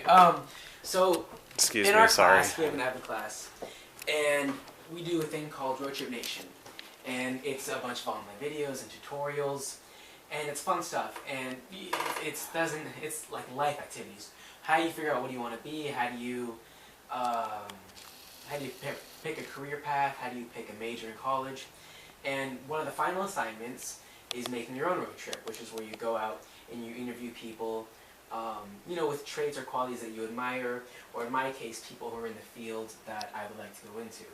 Okay. So Excuse in me, our sorry. class, we have an AVID class, and we do a thing called Road Trip Nation, and it's a bunch of online videos and tutorials, and it's fun stuff, and it's like life activities. How do you figure out what you want to be? How do you pick a career path? How do you pick a major in college? And one of the final assignments is making your own road trip, which is where you go out and you interview people, with traits or qualities that you admire, or in my case, people who are in the field that I would like to go into.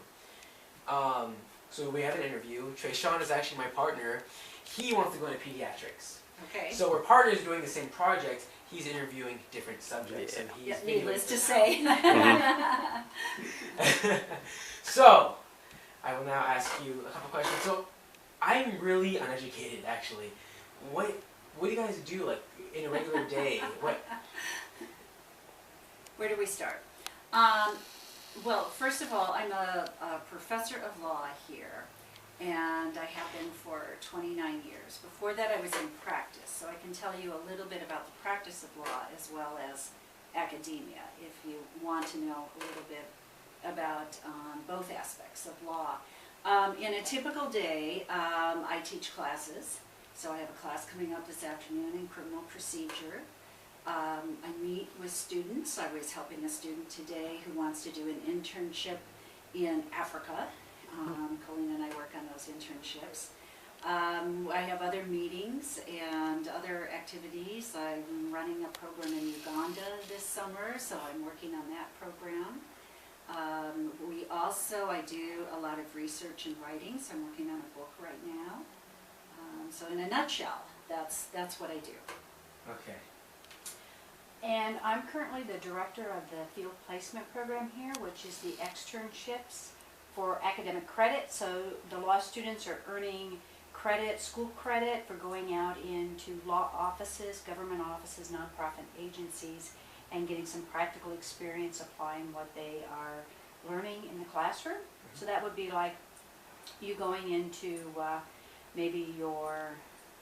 So we have an interview. Trayshawn is actually my partner. He wants to go into pediatrics. Okay. So we're partners doing the same project. He's interviewing different subjects, Yeah. and he's Needless to say. So, I will now ask you a couple questions. So, I'm really uneducated, actually. What do you guys do, like, in a regular day? Where do we start? Well, first of all, I'm a professor of law here, and I have been for 29 years. Before that, I was in practice, so I can tell you a little bit about the practice of law as well as academia, if you want to know a little bit about both aspects of law. In a typical day, I teach classes. So I have a class coming up this afternoon in criminal procedure. I meet with students. I was helping a student today who wants to do an internship in Africa. Colleen and I work on those internships. I have other meetings and other activities. I'm running a program in Uganda this summer, so I'm working on that program. I do a lot of research and writing, so I'm working on a book right now. So in a nutshell, that's what I do. Okay. And I'm currently the director of the field placement program here, which is the externships for academic credit. So the law students are earning credit, school credit, for going out into law offices, government offices, nonprofit agencies, and getting some practical experience applying what they are learning in the classroom. So that would be like you going into maybe your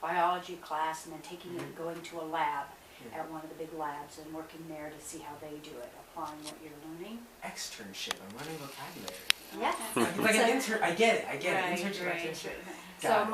biology class and then taking it and going to a lab at one of the big labs and working there to see how they do it, applying what you're learning. Externship. I'm learning vocabulary. Yes. Like an intern. I get it. Right, Internship. right. Externship. So Got it.